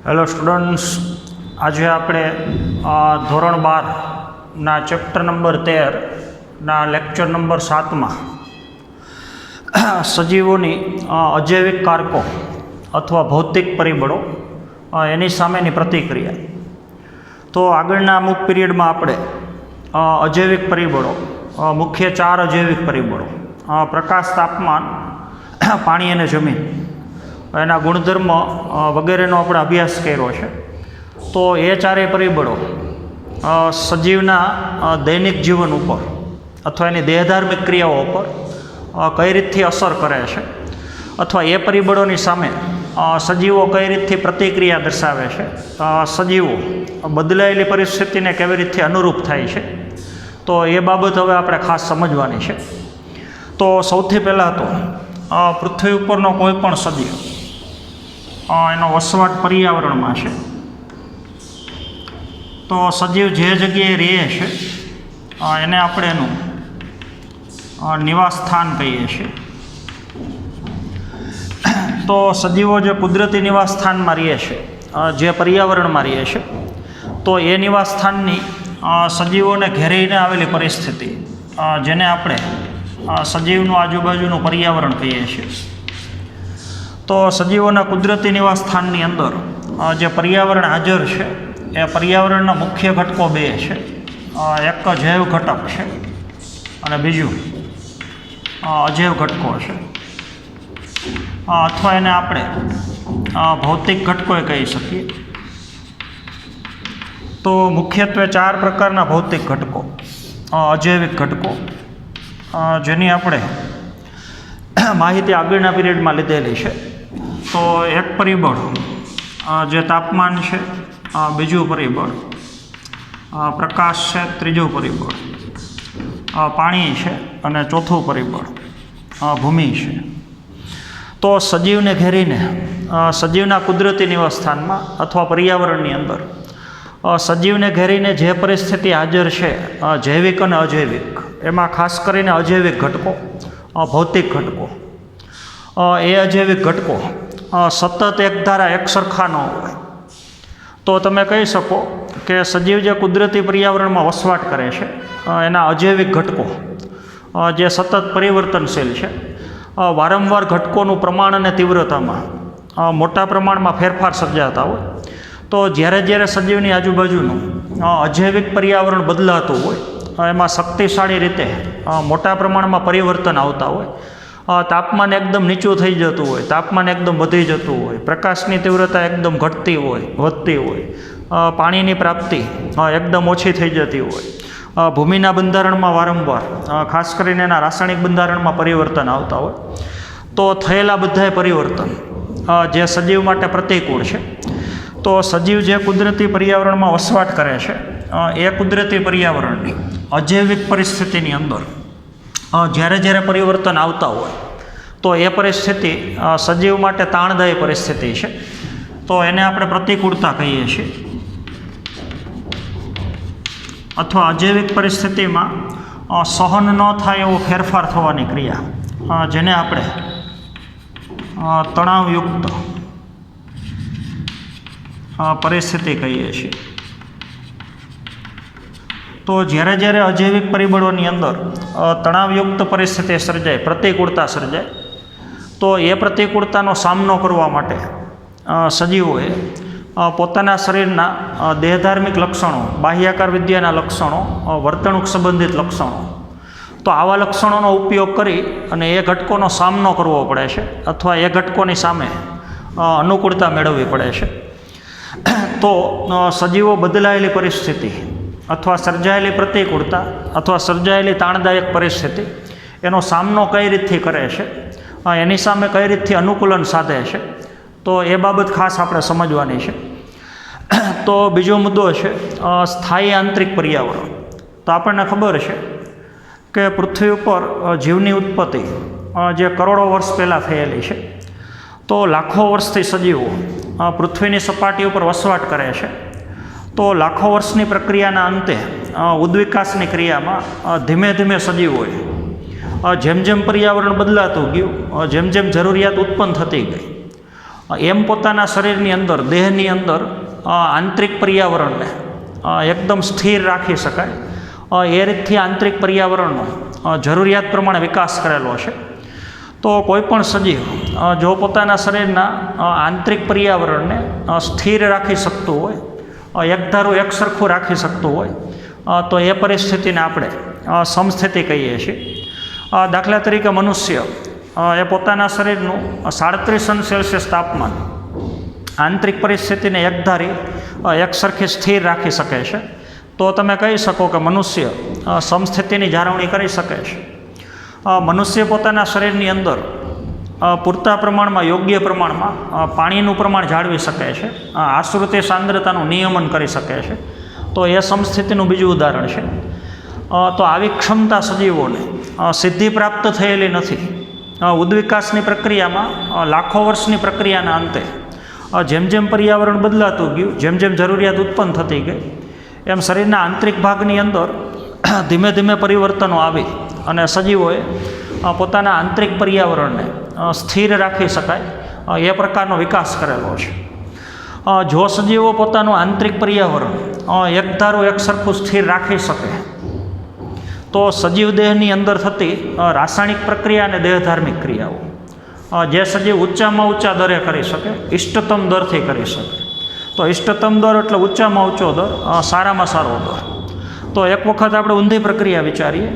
Hello students, આજે આપણે ધોરણ 12ના ચેપ્ટર નંબર 13ના લેક્ચર નંબર 7માં સજીવોની અજૈવિક કારકો અથવા ભૌતિક પરિબળો એની સામેની પ્રતિક્રિયા. તો આગળના અમુક પીરિયડમાં આપણે અજૈવિક પરિબળો, મુખ્ય 4 અજૈવિક પરિબળો, પ્રકાશ, તાપમાન, પાણી અને જમીન, એના ગુણધર્મ વગેરેનો આપણે અભ્યાસ કર્યો છે. તો એ ચારેય પરિબળો સજીવના દૈનિક જીવન ઉપર અથવા એની દેહધાર્મિક ક્રિયાઓ ઉપર કઈ રીતથી અસર કરે છે, અથવા એ પરિબળોની સામે સજીવો કઈ રીતથી પ્રતિક્રિયા દર્શાવે છે, સજીવો બદલાયેલી પરિસ્થિતિને કેવી રીતથી અનુરૂપ થાય છે, તો એ બાબત હવે આપણે ખાસ સમજવાની છે. તો સૌથી પહેલાં તો પૃથ્વી ઉપરનો કોઈ પણ સજીવ એનો વસવાટ પર્યાવરણમાં છે. તો સજીવ જે જગ્યાએ રહે છે એને આપણે એનું નિવાસ સ્થાન કહીએ છીએ. તો સજીવો જે કુદરતી નિવાસ સ્થાનમાં રહે છે, જે પર્યાવરણમાં રહે છે, તો એ નિવાસ સ્થાનની સજીવોને ઘેરીને આવેલી પરિસ્થિતિ, જેને આપણે સજીવનું આજુબાજુનું પર્યાવરણ કહીએ છીએ. તો સજીવોના કુદરતી નિવાસ સ્થાનની અંદર જે પર્યાવરણ હાજર છે એ પર્યાવરણના મુખ્ય ઘટકો 2 છે. એક જૈવ ઘટક છે અને બીજું અજૈવ ઘટકો છે, અથવા એને આપણે ભૌતિક ઘટકો કહી શકીએ. તો મુખ્યત્વે 4 પ્રકારના ભૌતિક ઘટકો, અજૈવિક ઘટકો, જેની આપણે માહિતી આગળના પીરિયડમાં લીધેલી છે. તો એક પરિબળ જે તાપમાન છે, બીજું પરિબળ પ્રકાશ છે, ત્રીજું પરિબળ પાણી છે અને ચોથું પરિબળ ભૂમિ છે. તો સજીવને ઘેરીને સજીવના કુદરતી નિવાસસ્થાનમાં અથવા પર્યાવરણની અંદર સજીવને ઘેરીને જે પરિસ્થિતિ હાજર છે, જૈવિક અને અજૈવિક, એમાં ખાસ કરીને અજૈવિક ઘટકો, ભૌતિક ઘટકો, એ અજૈવિક ઘટકો સતત એક ધારા એક સરખા ન હોય. તો તમે કહી શકો કે સજીવ જે કુદરતી પર્યાવરણમાં વસવાટ કરે છે એના અજૈવિક ઘટકો જે સતત પરિવર્તનશીલ છે, વારંવાર ઘટકોનું પ્રમાણ અને તીવ્રતામાં મોટા પ્રમાણમાં ફેરફાર સર્જાતા હોય. તો જ્યારે જ્યારે સજીવની આજુબાજુનું અજૈવિક પર્યાવરણ બદલાતું હોય, એમાં શક્તિશાળી રીતે મોટા પ્રમાણમાં પરિવર્તન આવતા હોય, તાપમાન એકદમ નીચું થઈ જતું હોય, તાપમાન એકદમ વધી જતું હોય, પ્રકાશની તીવ્રતા એકદમ ઘટતી હોય, વધતી હોય, પાણીની પ્રાપ્તિ એકદમ ઓછી થઈ જતી હોય, ભૂમિના બંધારણમાં વારંવાર ખાસ કરીને એના રાસાયણિક બંધારણમાં પરિવર્તન આવતા હોય. તો થયેલા બધાય પરિવર્તન જે સજીવ માટે પ્રતિકૂળ છે. તો સજીવ જે કુદરતી પર્યાવરણમાં વસવાટ કરે છે એ કુદરતી પર્યાવરણની અજૈવિક પરિસ્થિતિની અંદર જ્યારે જ્યારે પરિવર્તન આવતા હોય, તો એ પરિસ્થિતિ સજીવ માટે તાણદાયી પરિસ્થિતિ છે. તો એને આપણે પ્રતિકૂળતા કહીએ છીએ. અથવા અજૈવિક પરિસ્થિતિમાં સહન ન થાય એવો ફેરફાર થવાની ક્રિયા, જેને આપણે તણાવયુક્ત પરિસ્થિતિ કહીએ છીએ. તો જ્યારે જ્યારે અજૈવિક પરિબળોની અંદર તણાવયુક્ત પરિસ્થિતિ સર્જાય, પ્રતિકૂળતા સર્જાય, તો એ પ્રતિકૂળતાનો સામનો કરવા માટે સજીવોએ પોતાના શરીરના દેહધાર્મિક લક્ષણો, બાહ્યાકાર વિદ્યાના લક્ષણો, વર્તણૂક સંબંધિત લક્ષણો, તો આવા લક્ષણોનો ઉપયોગ કરી અને એ ઘટકોનો સામનો કરવો પડે છે, અથવા એ ઘટકોની સામે અનુકૂળતા મેળવવી પડે છે. તો સજીવો બદલાયેલી પરિસ્થિતિ અથવા સર્જાયેલી પ્રતિકૂળતા અથવા સર્જાયેલી તાણદાયક પરિસ્થિતિ એનો સામનો કઈ રીતથી કરે છે, એની સામે કઈ રીતથી અનુકૂલન સાધે છે, તો એ બાબત ખાસ આપણે સમજવાની છે. તો બીજો મુદ્દો છે સ્થાયી આંતરિક પર્યાવરણ. તો આપણને ખબર છે કે પૃથ્વી ઉપર જીવની ઉત્પત્તિ જે કરોડો વર્ષ પહેલાં થયેલી છે. તો લાખો વર્ષથી સજીવો પૃથ્વીની સપાટી ઉપર વસવાટ કરે છે. તો લાખો વર્ષની પ્રક્રિયાના અંતે ઉદ્વિકાસની ક્રિયામાં ધીમે ધીમે સજીવોએ જેમ જેમ પર્યાવરણ બદલાતું ગયું, જેમ જેમ જરૂરિયાત ઉત્પન્ન થતી ગઈ, એમ પોતાના શરીરની અંદર, દેહની અંદર આંતરિક પર્યાવરણને એકદમ સ્થિર રાખી શકાય એ રીતથી આંતરિક પર્યાવરણનો જરૂરિયાત પ્રમાણે વિકાસ કરેલો છે. તો કોઈ પણ સજીવ જો પોતાના શરીરના આંતરિક પર્યાવરણને સ્થિર રાખી શકતું હોય, એકધારું એકસરખું રાખી શકતું હોય, તો એ પરિસ્થિતિને આપણે સમસ્થિતિ કહીએ છીએ. દાખલા તરીકે મનુષ્ય એ પોતાના શરીરનું 37°C તાપમાન આંતરિક પરિસ્થિતિને એકધારી એકસરખી સ્થિર રાખી શકે છે. તો તમે કહી શકો કે મનુષ્ય સમસ્થિતિની જાળવણી કરી શકે છે. મનુષ્ય પોતાના શરીરની અંદર પૂરતા પ્રમાણમાં, યોગ્ય પ્રમાણમાં પાણીનું પ્રમાણ જાળવી શકે છે, આશ્રુતિ સાંદ્રતાનું નિયમન કરી શકે છે. તો એ સમસ્થિતિનું બીજું ઉદાહરણ છે. તો આવી ક્ષમતા સજીવોને સિદ્ધિ પ્રાપ્ત થયેલી નથી. ઉદ્વિકાસની પ્રક્રિયામાં લાખો વર્ષની પ્રક્રિયાના અંતે જેમ જેમ પર્યાવરણ બદલાતું ગયું, જેમ જેમ જરૂરિયાત ઉત્પન્ન થતી ગઈ, એમ શરીરના આંતરિક ભાગની અંદર ધીમે ધીમે પરિવર્તનો આવી અને સજીવોએ પોતાના આંતરિક પર્યાવરણને સ્થિર રાખી શકાય એ પ્રકારનો વિકાસ કરેલો છે. જો સજીવો પોતાનું આંતરિક પર્યાવરણ એકધારું એકસરખું સ્થિર રાખી શકે તો સજીવ દેહની અંદર થતી રાસાયણિક પ્રક્રિયા અને દેહધાર્મિક ક્રિયાઓ જે સજીવ ઊંચામાં ઊંચા દરે કરી શકે, ઇષ્ટતમ દરથી કરી શકે. તો ઇષ્ટતમ દર એટલે ઊંચામાં ઊંચો દર, સારામાં સારો દર. તો એક વખત આપણે ઊંધી પ્રક્રિયા વિચારીએ.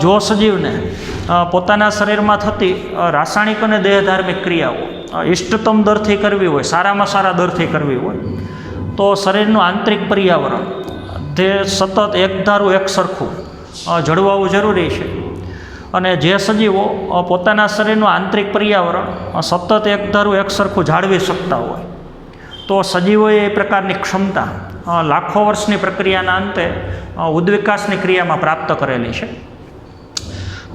જો સજીવને પોતાના શરીરમાં થતી રાસાયણિક અને દેહધાર્મિક ક્રિયાઓ ઇષ્ટતમ દરથી કરવી હોય, સારામાં સારા દરથી કરવી હોય, તો શરીરનું આંતરિક પર્યાવરણ તે સતત એકધારું એકસરખું જળવાવું જરૂરી છે. અને જે સજીવો પોતાના શરીરનું આંતરિક પર્યાવરણ સતત એકધારું એકસરખું જાળવી શકતા હોય, તો સજીવોએ એ પ્રકારની ક્ષમતા લાખો વર્ષની પ્રક્રિયાના અંતે ઉદ્વિકાસની ક્રિયામાં પ્રાપ્ત કરેલી છે.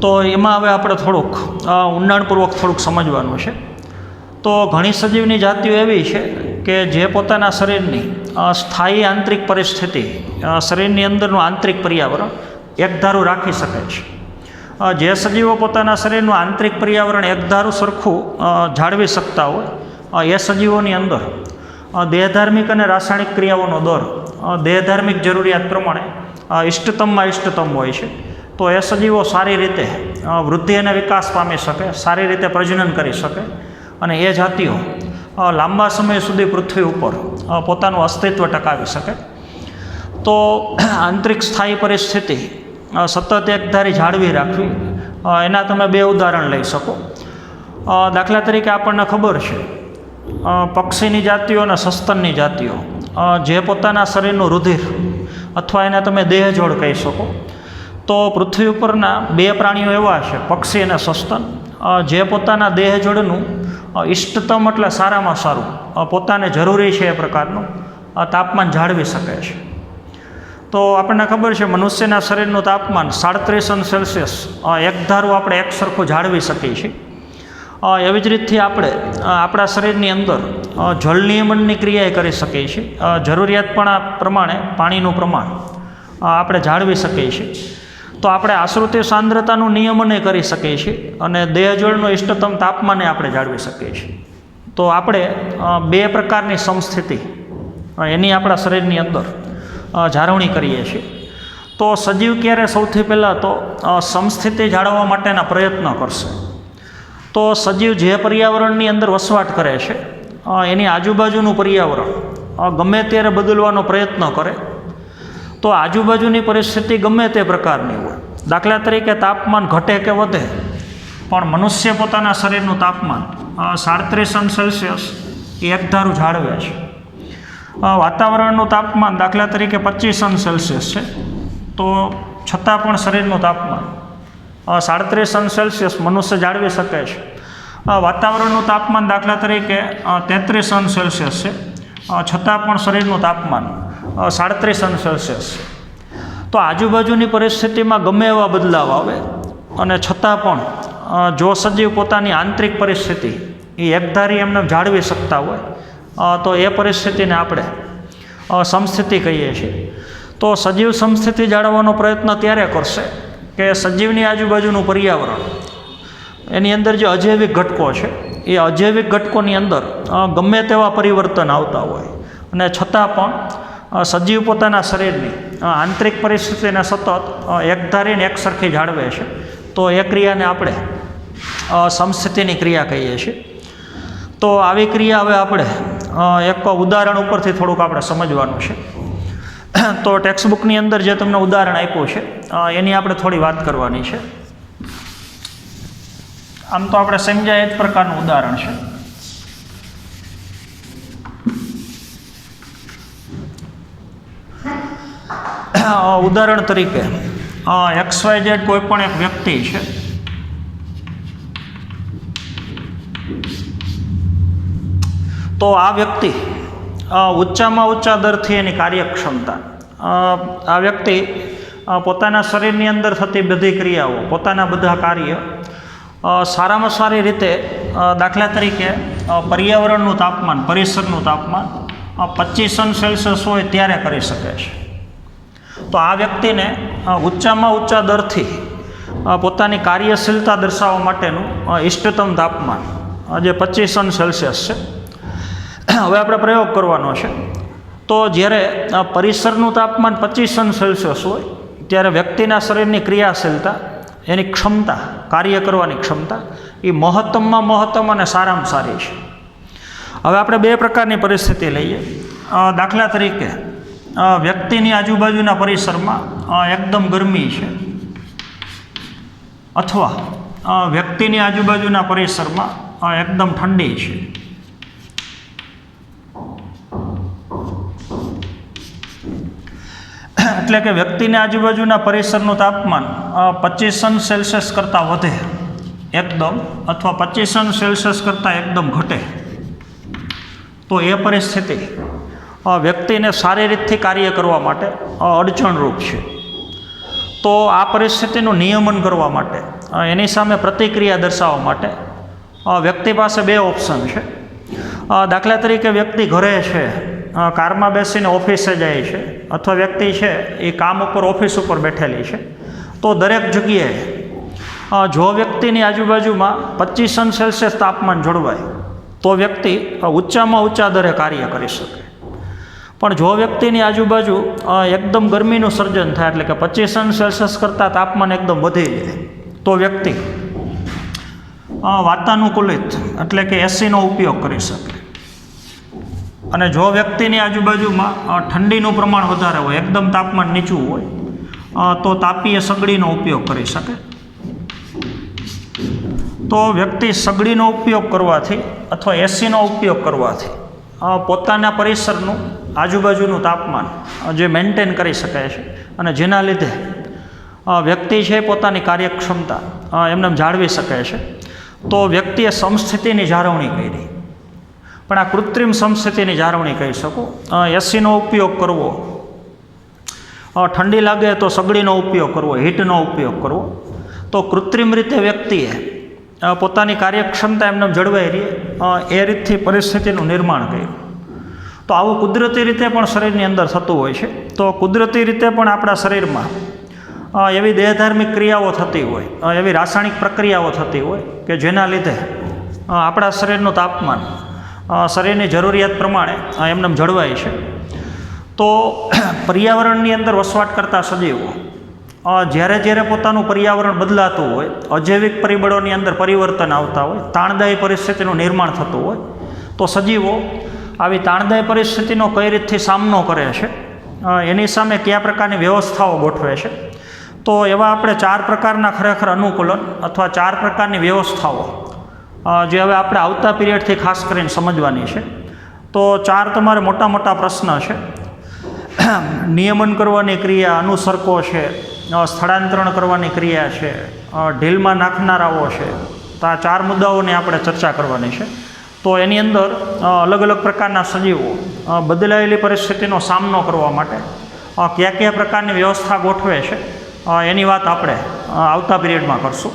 તો એમાં હવે આપણે થોડુંક ઊંડાણપૂર્વક થોડુંક સમજવાનું છે. તો ઘણી સજીવની જાતિઓ એવી છે કે જે પોતાના શરીરની સ્થાયી આંતરિક પરિસ્થિતિ, શરીરની અંદરનું આંતરિક પર્યાવરણ એકધારું રાખી શકે છે. જે સજીવો પોતાના શરીરનું આંતરિક પર્યાવરણ એકધારું સરખું જાળવી શકતા હોય, એ સજીવોની અંદર દેહધાર્મિક અને રાસાયણિક ક્રિયાઓનો દર દેહધાર્મિક જરૂરિયાત પ્રમાણે ઇષ્ટતમમાં ઇષ્ટતમ હોય છે. તો એ સજીવો સારી રીતે વૃદ્ધિ અને વિકાસ પામી શકે, સારી રીતે પ્રજનન કરી શકે અને એ જાતિઓ લાંબા સમય સુધી પૃથ્વી ઉપર પોતાનું અસ્તિત્વ ટકાવી શકે. તો આંતરિક સ્થાયી પરિસ્થિતિ સતત એકધારી જાળવી રાખવી, એના તમે બે ઉદાહરણ લઈ શકો. દાખલા તરીકે આપણને ખબર છે પક્ષીની જાતિઓ અને સસ્તનની જાતિઓ જે પોતાના શરીરનું રુધિર અથવા એને તમે દેહજોડ કહી શકો. તો પૃથ્વી ઉપરના બે પ્રાણીઓ એવા છે, પક્ષી અને સસ્તન, જે પોતાના દેહજોડનું ઇષ્ટતમ એટલે સારામાં સારું પોતાને જરૂરી છે એ પ્રકારનું તાપમાન જાળવી શકે છે. તો આપણને ખબર છે મનુષ્યના શરીરનું તાપમાન 37°C એકધારું આપણે એકસરખું જાળવી શકીએ છીએ. એવી જ રીતથી આપણે આપણા શરીરની અંદર જળ નિયમનની ક્રિયાએ કરી શકીએ છીએ. જરૂરિયાત પ્રમાણે પાણીનું પ્રમાણ આપણે જાળવી શકીએ છીએ. તો આપણે આશ્રુતિ સાંદ્રતાનું નિયમન કરી શકીએ છીએ અને દેહજળનું ઇષ્ટતમ તાપમાને આપણે જાળવી શકીએ છીએ. તો આપણે બે પ્રકારની સમસ્થિતિ એની આપણા શરીરની અંદર જાળવણી કરીએ છીએ. તો સજીવ ક્યારે સૌથી પહેલાં તો સમસ્થિતિ જાળવવા માટેના પ્રયત્ન કરશે. તો સજીવ જે પર્યાવરણની અંદર વસવાટ કરે છે એની આજુબાજુનું પર્યાવરણ ગમે ત્યારે બદલવાનો પ્રયત્ન કરે તો આજુબાજુની પરિસ્થિતિ ગમે તે પ્રકારની હોય. દાખલા તરીકે તાપમાન ઘટે કે વધે, પણ મનુષ્ય પોતાના શરીરનું તાપમાન 37°C એકધારું જાળવે છે. વાતાવરણનું તાપમાન દાખલા તરીકે 25°C છે, તો છતાં પણ શરીરનું તાપમાન 37°C મનુષ્ય જાળવી શકે છે. વાતાવરણનું તાપમાન દાખલા તરીકે 33°C છે, છતાં પણ શરીરનું તાપમાન 37°C. તો આજુબાજુની પરિસ્થિતિમાં ગમે એવા બદલાવ આવે અને છતાં પણ જો સજીવ પોતાની આંતરિક પરિસ્થિતિ એ એકધારી એમને જાળવી શકતા હોય તો એ પરિસ્થિતિને આપણે સમસ્થિતિ કહીએ છીએ. તો સજીવ સમસ્થિતિ જાળવવાનો પ્રયત્ન ત્યારે કરશે કે સજીવની આજુબાજુનું પર્યાવરણ એની અંદર જે અજૈવિક ઘટકો છે એ અજૈવિક ઘટકોની અંદર ગમે તેવા પરિવર્તન આવતા હોય અને છતાં પણ સજીવ પોતાના શરીરની આંતરિક પરિસ્થિતિને સતત એકધારીને એક સરખી જાળવે છે, તો એ ક્રિયાને આપણે સમસ્થિતિની ક્રિયા કહીએ છીએ. તો આવી ક્રિયા હવે આપણે એક ઉદાહરણ ઉપરથી થોડુંક આપણે સમજવાનું છે. તો ટેક્સ્ટબુકની અંદર જે તમને ઉદાહરણ આપ્યું છે એની આપણે થોડી વાત કરવાની છે. આમ તો આપણે સમજાય એ જ પ્રકારનું ઉદાહરણ છે. ઉદાહરણ તરીકે XYZ કોઈ પણ એક વ્યક્તિ છે, તો આ વ્યક્તિ ઊંચામાં ઊંચા દરથી એની કાર્યક્ષમતા, આ વ્યક્તિ પોતાના શરીરની અંદર થતી બધી ક્રિયાઓ, પોતાના બધા કાર્ય સારામાં સારી રીતે, દાખલા તરીકે પર્યાવરણનું તાપમાન, પરિસરનું તાપમાન 25°C હોય ત્યારે કરી શકે છે. તો આ વ્યક્તિને ઊંચામાં ઊંચા દરથી પોતાની કાર્યશીલતા દર્શાવવા માટેનું ઇષ્ટતમ તાપમાન જે 25°C છે. હવે આપણે પ્રયોગ કરવાનો છે. તો જ્યારે પરિસરનું તાપમાન 25°C હોય ત્યારે વ્યક્તિના શરીરની ક્રિયાશીલતા, એની ક્ષમતા, કાર્ય કરવાની ક્ષમતા એ મહત્તમમાં મહત્તમ અને સારામાં સારી છે. હવે આપણે બે પ્રકારની પરિસ્થિતિ લઈએ. દાખલા તરીકે વ્યક્તિની આજુબાજુના પરિસરમાં એકદમ ગરમી છે, અથવા વ્યક્તિની આજુબાજુના પરિસરમાં એકદમ ઠંડી છે. એટલે કે વ્યક્તિની આજુબાજુના પરિસરનું તાપમાન 25°C કરતાં વધે એકદમ, અથવા 25°C કરતાં એકદમ ઘટે, તો એ પરિસ્થિતિ વ્યક્તિને સારી રીતથી કાર્ય કરવા માટે અડચણરૂપ છે. તો આ પરિસ્થિતિનું નિયમન કરવા માટે, એની સામે પ્રતિક્રિયા દર્શાવવા માટે વ્યક્તિ પાસે બે ઓપ્શન છે. દાખલા તરીકે વ્યક્તિ ઘરે છે, કારમાં બેસીને ઓફિસે જાય છે, અથવા વ્યક્તિ છે એ કામ ઉપર ઓફિસ ઉપર બેઠેલી છે, તો દરેક જગ્યાએ જો વ્યક્તિની આજુબાજુમાં 25°C તાપમાન જળવાય તો વ્યક્તિ ઊંચામાં ઊંચા દરે કાર્ય કરી શકે. પણ જો વ્યક્તિની આજુબાજુ એકદમ ગરમીનું સર્જન થાય, એટલે કે 25°C કરતાં તાપમાન એકદમ વધી જાય, તો વ્યક્તિ વાતાનુકૂલિત એટલે કે એસીનો ઉપયોગ કરી શકે. અને જો વ્યક્તિની આજુબાજુમાં ઠંડીનું પ્રમાણ વધારે હોય, એકદમ તાપમાન નીચું હોય, તો તાપીય સગડીનો ઉપયોગ કરી શકે. તો વ્યક્તિ સગડીનો ઉપયોગ કરવાથી અથવા એસીનો ઉપયોગ કરવાથી પોતાના પરિસરનું આજુબાજુનું તાપમાન જે મેન્ટેન કરી શકાય છે, અને જેના લીધે વ્યક્તિ છે પોતાની કાર્યક્ષમતા એમને જાળવી શકે છે. તો વ્યક્તિએ સમસ્થિતિની જાળવણી કરી, પણ આ કૃત્રિમ સમસ્થિતિની જાળવણી કહી શકો. એસીનો ઉપયોગ કરવો, ઠંડી લાગે તો સગડીનો ઉપયોગ કરવો, હીટનો ઉપયોગ કરવો, તો કૃત્રિમ રીતે વ્યક્તિએ પોતાની કાર્યક્ષમતા એમને જળવાઈ રહે એ રીતથી પરિસ્થિતિનું નિર્માણ કર્યું. તો આવું કુદરતી રીતે પણ શરીરની અંદર થતું હોય છે. તો કુદરતી રીતે પણ આપણા શરીરમાં એવી દેહધાર્મિક ક્રિયાઓ થતી હોય, એવી રાસાયણિક પ્રક્રિયાઓ થતી હોય કે જેના લીધે આપણા શરીરનું તાપમાન શરીરની જરૂરિયાત પ્રમાણે એમને જળવાય છે. તો પર્યાવરણની અંદર વસવાટ કરતા સજીવો જ્યારે જ્યારે પોતાનું પર્યાવરણ બદલાતું હોય, અજૈવિક પરિબળોની અંદર પરિવર્તન આવતા હોય, તાણદાયી પરિસ્થિતિનું નિર્માણ થતું હોય, તો સજીવો આવી તાણદાયી પરિસ્થિતિનો કઈ રીતથી સામનો કરે છે, એની સામે કયા પ્રકારની વ્યવસ્થાઓ ગોઠવે છે. તો એવા આપણે 4 પ્રકારના ખરેખર અનુકૂલન અથવા 4 પ્રકારની વ્યવસ્થાઓ જે હવે આપણે આવતા પીરિયડથી ખાસ કરીને સમજવાની છે. તો 4 તમારે મોટા મોટા પ્રશ્ન છે. નિયમન કરવાની ક્રિયા, અનુસર્કો છે, સ્થળાંતરણ કરવાની ક્રિયા છે, ઢીલમાં નાખનારાઓ છે. તો આ 4 મુદ્દાઓની આપણે ચર્ચા કરવાની છે. તો એની અંદર અલગ અલગ પ્રકારના સજીવો બદલાયેલી પરિસ્થિતિનો સામનો કરવા માટે કયા કયા પ્રકારની વ્યવસ્થા ગોઠવે છે એની વાત આપણે આવતા પીરિયડમાં કરશું.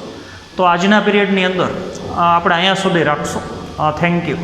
તો આજના પીરિયડની અંદર આપણે અહીંયા સુધી રાખશું. Thank you.